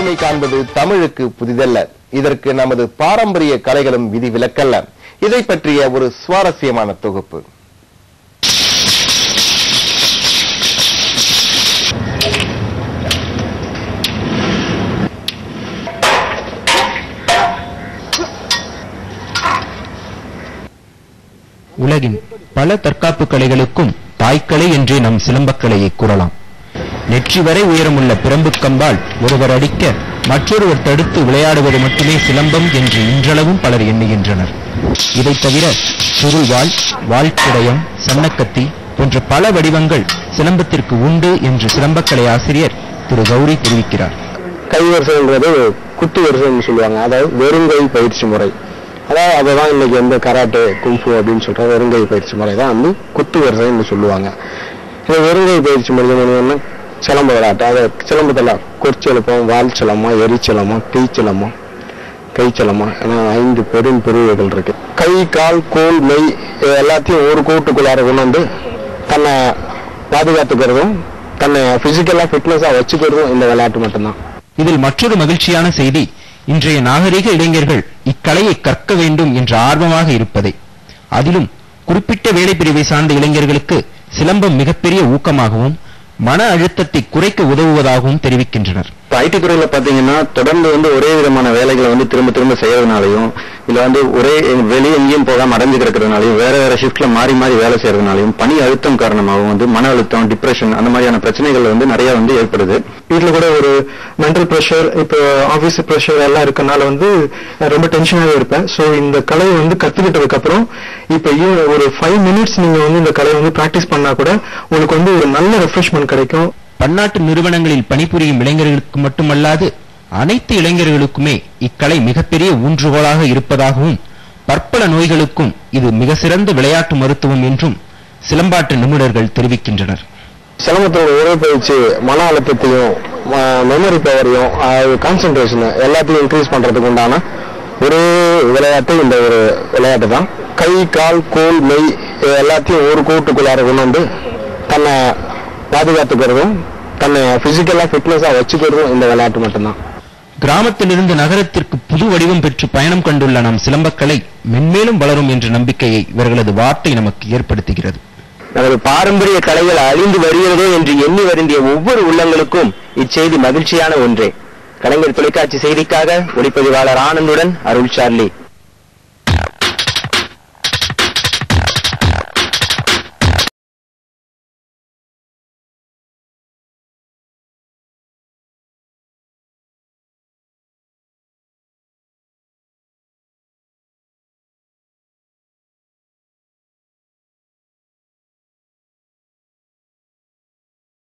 பெருமை காண்பது தமிழுக்கு புதிதல்ல. இதற்கு நமது பாரம்பரிய கலைகளும் விதிவிலக்கல்ல. இதை பற்றிய ஒரு சுவாரஸ்யமான தொகுப்பு. உலகின் பல தற்காப்பு கலைகளுக்கும் தாய்க்கலை என்றே நம் சிலம்பக்கலையை கூறலாம். நெற்றி வரை உயரமுள்ள பிரம்பு கம்பால் ஒருவர் அடிக்க மற்றொருவர் தடுத்து விளையாடுவது மட்டுமே சிலம்பம் என்று இன்றளவும் பலர் எண்ணுகின்றனர். இதை தவிர சுருள்வாள், வாழ்குடையம், சன்னக்கத்தி போன்ற பல வடிவங்கள் சிலம்பத்திற்கு உண்டு என்று சிலம்பக்கலை ஆசிரியர் திரு கௌரி தெரிவிக்கிறார். கைவரிசைன்றது குத்து வரிசைன்னு சொல்லுவாங்க. அதாவது வெறுங்கை பயிற்சி முறை. அதாவது அதுதான் இன்னைக்கு வந்து கராட்டே, குங்ஃபு அப்படின்னு சொல்ற வெறுங்கை பயிற்சி முறை தான் வந்து குத்து வரிசைன்னு சொல்லுவாங்க. இந்த வெறுங்கை பயிற்சி முறை சிலம்ப விளையாட்டு. அதை சிலம்பத்தில் கொற்சிலப்பம், வால் சிலமா, எரிச்சிலமா, தீச்சிலமா, கைச்சிலமா என 5 பெரும் பிரிவுகள் இருக்கு. கை, கால், கோல், மெய் எல்லாத்தையும் ஒரு கூட்டுக்குள்ளார கொண்டு வந்து தன்னை பாதுகாத்துக்கிறதும் தன்னை பிசிக்கலா ஃபிட்னஸா வச்சுக்கிறதும் இந்த விளையாட்டு மட்டும்தான். இதில் மற்றொரு மகிழ்ச்சியான செய்தி, இன்றைய நாகரிக இளைஞர்கள் இக்கலையை கற்க வேண்டும் என்ற ஆர்வமாக இருப்பதை. அதிலும் குறிப்பிட்ட வேலைப்பிரிவை சார்ந்த இளைஞர்களுக்கு சிலம்பம் மிகப்பெரிய ஊக்கமாகவும் மன அழுத்தத்தை குறைக்க உதவுவதாகவும் தெரிவிக்கின்றனர். ஐடி துறையில பாத்தீங்கன்னா தொடர்ந்து வந்து ஒரே விதமான வேலைகளை வந்து திரும்ப திரும்ப செய்யறதுனாலையும், இல்ல வந்து ஒரே வெளியே எங்கேயும் போகாம அடைஞ்சு கிடக்கிறதுனாலையும், வேற வேற ஷிஃப்ட்ல மாறி மாறி வேலை செய்யறதுனாலையும், பணி அழுத்தம் காரணமாகவும் வந்து மன அழுத்தம், டிப்ரெஷன் அந்த மாதிரியான பிரச்சனைகள் வந்து நிறைய வந்து ஏற்படுது. வீட்டுல கூட ஒரு மென்டல் ப்ரெஷர், இப்போ ஆபீஸ் ப்ரெஷர் எல்லாம் இருக்கனால வந்து ரொம்ப டென்ஷனாவே இருப்பேன். சோ இந்த கலையை வந்து கத்துக்கிட்டதுக்கு அப்புறம் இப்ப ஒரு 5 மினிட்ஸ் நீங்க வந்து இந்த கலையை வந்து பிராக்டிஸ் பண்ணா கூட உங்களுக்கு வந்து ஒரு நல்ல ரெஃப்ரெஷ்மெண்ட் கிடைக்கும். பன்னாட்டு நிறுவனங்களில் பணிபுரியும் இளைஞர்களுக்கு மட்டுமல்லாது அனைத்து இளைஞர்களுக்குமே இக்கலை மிகப்பெரிய ஊன்றுகோலாக இருப்பதாகவும், பற்பல நோய்களுக்கும் இது மிக சிறந்த விளையாட்டு மருத்துவம் என்றும் சிலம்பாட்டு நிபுணர்கள் தெரிவிக்கின்றனர். சிலம்பத்தோட உடற்பயிற்சி மன அழுத்தத்தையும், மெமரி பவரையும், கான்சென்ட்ரேஷன் எல்லாத்தையும் இன்க்ரீஸ் பண்றதுக்கு உண்டான ஒரு விளையாட்டு இந்த ஒரு விளையாட்டு தான். கை, கால், கோல், மெய் எல்லாத்தையும் ஒரு கூட்டுக்குள்ளார கொண்டு வந்து தன்னை பாதுகாத்துக்கிறதும் தன்னை பிசிக்கலா ஃபிட்னஸா வச்சுக்கிறதும் இந்த விளையாட்டு மட்டும்தான். கிராமத்திலிருந்து நகரத்திற்கு புது வடிவம் பெற்று பயணம் கண்டுள்ள நம் சிலம்பக்கலை மென்மேலும் வளரும் என்ற நம்பிக்கையை இவர்களது வார்த்தை நமக்கு ஏற்படுத்துகிறது. நமது பாரம்பரிய கலைகள் அழிந்து வருகிறதோ என்று எண்ணி வருந்திய ஒவ்வொரு உள்ளங்களுக்கும் இச்செய்தி மகிழ்ச்சியான ஒன்றே. கலைஞர் தொலைக்காட்சி செய்திக்காக ஒளிப்பதிவாளர் ஆனந்துடன் அருள் சார்லி.